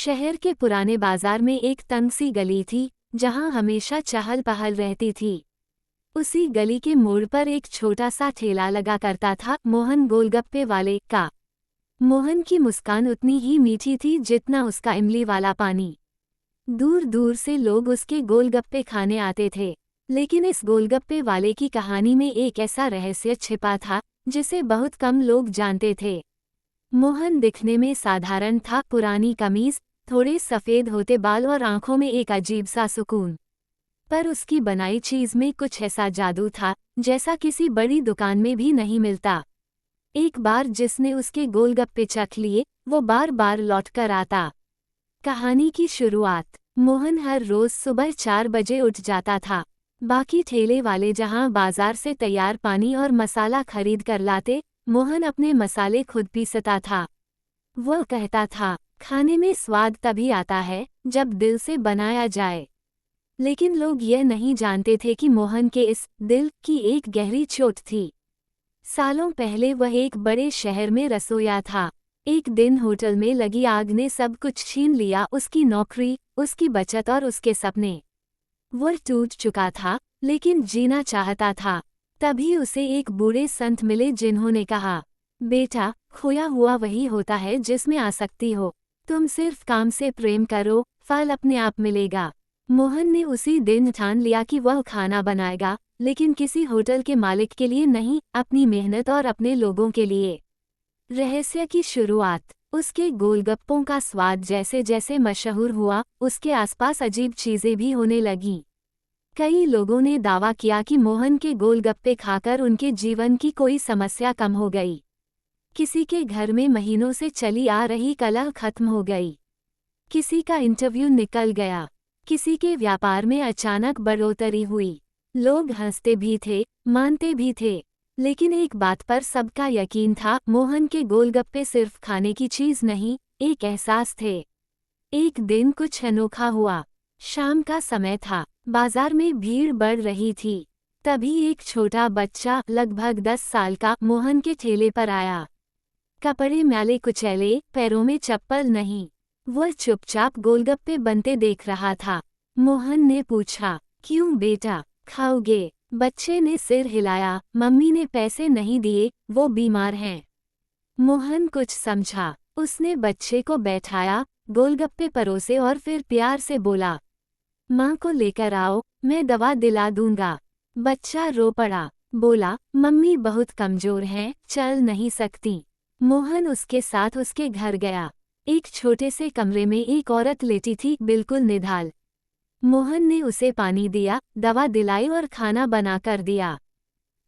शहर के पुराने बाजार में एक तंग सी गली थी, जहां हमेशा चहल पहल रहती थी। उसी गली के मोड़ पर एक छोटा सा ठेला लगा करता था मोहन गोलगप्पे वाले का। मोहन की मुस्कान उतनी ही मीठी थी जितना उसका इमली वाला पानी। दूर दूर से लोग उसके गोलगप्पे खाने आते थे, लेकिन इस गोलगप्पे वाले की कहानी में एक ऐसा रहस्य छिपा था जिसे बहुत कम लोग जानते थे। मोहन दिखने में साधारण था, पुरानी कमीज, थोड़े सफ़ेद होते बाल और आंखों में एक अजीब सा सुकून। पर उसकी बनाई चीज में कुछ ऐसा जादू था जैसा किसी बड़ी दुकान में भी नहीं मिलता। एक बार जिसने उसके गोलगप्पे चख लिए, वो बार बार लौट कर आता। कहानी की शुरुआत। मोहन हर रोज सुबह 4 बजे उठ जाता था। बाकी ठेले वाले जहां बाजार से तैयार पानी और मसाला खरीद कर लाते, मोहन अपने मसाले खुद पीसता था। वह कहता था, खाने में स्वाद तभी आता है जब दिल से बनाया जाए। लेकिन लोग यह नहीं जानते थे कि मोहन के इस दिल की एक गहरी चोट थी। सालों पहले वह एक बड़े शहर में रसोइया था। एक दिन होटल में लगी आग ने सब कुछ छीन लिया, उसकी नौकरी, उसकी बचत और उसके सपने। वह टूट चुका था, लेकिन जीना चाहता था। तभी उसे एक बूढ़े संत मिले जिन्होंने कहा, बेटा, खोया हुआ वही होता है जिसमें आसक्ति हो। तुम सिर्फ काम से प्रेम करो, फल अपने आप मिलेगा। मोहन ने उसी दिन ठान लिया कि वह खाना बनाएगा, लेकिन किसी होटल के मालिक के लिए नहीं, अपनी मेहनत और अपने लोगों के लिए। रहस्य की शुरुआत। उसके गोलगप्पों का स्वाद जैसे जैसे मशहूर हुआ, उसके आसपास अजीब चीजें भी होने लगीं। कई लोगों ने दावा किया कि मोहन के गोलगप्पे खाकर उनके जीवन की कोई समस्या कम हो गई। किसी के घर में महीनों से चली आ रही कलह खत्म हो गई। किसी का इंटरव्यू निकल गया। किसी के व्यापार में अचानक बढ़ोतरी हुई। लोग हंसते भी थे, मानते भी थे, लेकिन एक बात पर सबका यकीन था, मोहन के गोलगप्पे सिर्फ खाने की चीज नहीं, एक एहसास थे। एक दिन कुछ अनोखा हुआ। शाम का समय था, बाजार में भीड़ बढ़ रही थी। तभी एक छोटा बच्चा, लगभग 10 साल का, मोहन के ठेले पर आया। कपड़े मैले कुचैले, पैरों में चप्पल नहीं। वह चुपचाप गोलगप्पे बनते देख रहा था। मोहन ने पूछा, क्यों बेटा, खाओगे? बच्चे ने सिर हिलाया, मम्मी ने पैसे नहीं दिए, वो बीमार हैं। मोहन कुछ समझा। उसने बच्चे को बैठाया, गोलगप्पे परोसे और फिर प्यार से बोला, माँ को लेकर आओ, मैं दवा दिला दूंगा। बच्चा रो पड़ा, बोला, मम्मी बहुत कमजोर हैं, चल नहीं सकती। मोहन उसके साथ उसके घर गया। एक छोटे से कमरे में एक औरत लेटी थी, बिल्कुल निढाल। मोहन ने उसे पानी दिया, दवा दिलाई और खाना बना कर दिया।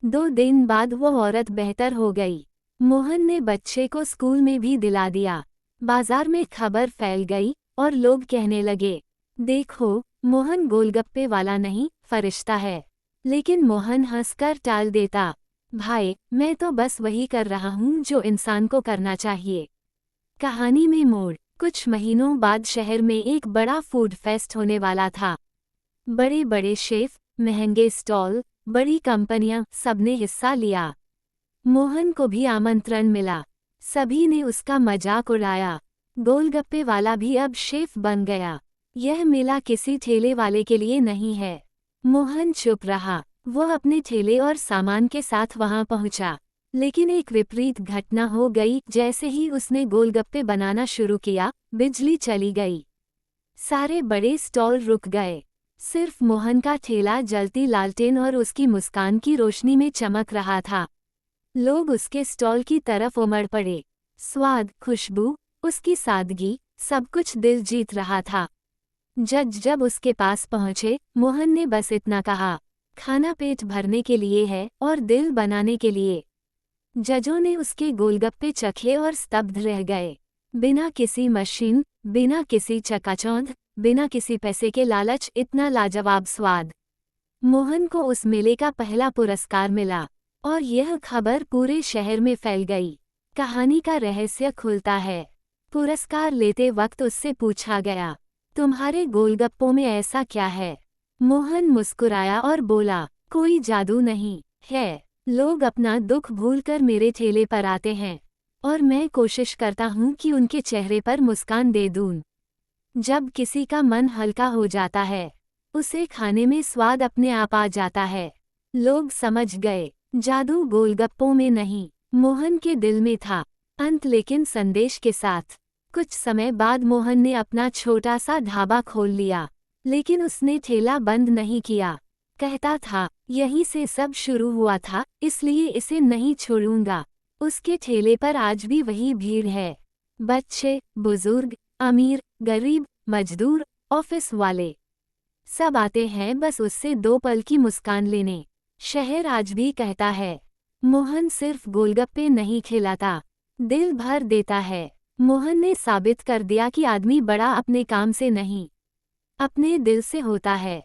2 दिन बाद वो औरत बेहतर हो गई। मोहन ने बच्चे को स्कूल में भी दिला दिया। बाजार में खबर फैल गई और लोग कहने लगे, देखो, मोहन गोलगप्पे वाला नहीं, फरिश्ता है। लेकिन मोहन हंसकर टाल देता, भाई, मैं तो बस वही कर रहा हूँ जो इंसान को करना चाहिए। कहानी में मोड़। कुछ महीनों बाद शहर में एक बड़ा फूड फेस्ट होने वाला था। बड़े बड़े शेफ, महंगे स्टॉल, बड़ी कंपनियां, सबने हिस्सा लिया। मोहन को भी आमंत्रण मिला। सभी ने उसका मजाक उड़ाया। गोलगप्पे वाला भी अब शेफ बन गया। यह मेला किसी ठेले वाले के लिए नहीं है। मोहन चुप रहा। वह अपने ठेले और सामान के साथ वहां पहुंचा। लेकिन एक विपरीत घटना हो गई। जैसे ही उसने गोलगप्पे बनाना शुरू किया, बिजली चली गई। सारे बड़े स्टॉल रुक गए। सिर्फ मोहन का ठेला जलती लालटेन और उसकी मुस्कान की रोशनी में चमक रहा था। लोग उसके स्टॉल की तरफ उमड़ पड़े। स्वाद, खुशबू, उसकी सादगी, सब कुछ दिल जीत रहा था। जज जब उसके पास पहुंचे, मोहन ने बस इतना कहा, खाना पेट भरने के लिए है और दिल बनाने के लिए। जजों ने उसके गोलगप्पे चखे और स्तब्ध रह गए। बिना किसी मशीन, बिना किसी चकाचौंध, बिना किसी पैसे के लालच, इतना लाजवाब स्वाद। मोहन को उस मेले का पहला पुरस्कार मिला और यह खबर पूरे शहर में फैल गई। कहानी का रहस्य खुलता है। पुरस्कार लेते वक्त उससे पूछा गया, तुम्हारे गोलगप्पों में ऐसा क्या है? मोहन मुस्कुराया और बोला, कोई जादू नहीं है। लोग अपना दुख भूलकर मेरे ठेले पर आते हैं और मैं कोशिश करता हूँ कि उनके चेहरे पर मुस्कान दे दूँ। जब किसी का मन हल्का हो जाता है, उसे खाने में स्वाद अपने आप आ जाता है। लोग समझ गए, जादू गोलगप्पों में नहीं, मोहन के दिल में था। अंत लेकिन संदेश के साथ। कुछ समय बाद मोहन ने अपना छोटा सा ढाबा खोल लिया, लेकिन उसने ठेला बंद नहीं किया। कहता था, यहीं से सब शुरू हुआ था, इसलिए इसे नहीं छोड़ूंगा। उसके ठेले पर आज भी वही भीड़ है। बच्चे, बुजुर्ग, अमीर, गरीब, मजदूर, ऑफिस वाले, सब आते हैं बस उससे 2 पल की मुस्कान लेने। शहर आज भी कहता है, मोहन सिर्फ गोलगप्पे नहीं खिलाता, दिल भर देता है। मोहन ने साबित कर दिया कि आदमी बड़ा अपने काम से नहीं, अपने दिल से होता है।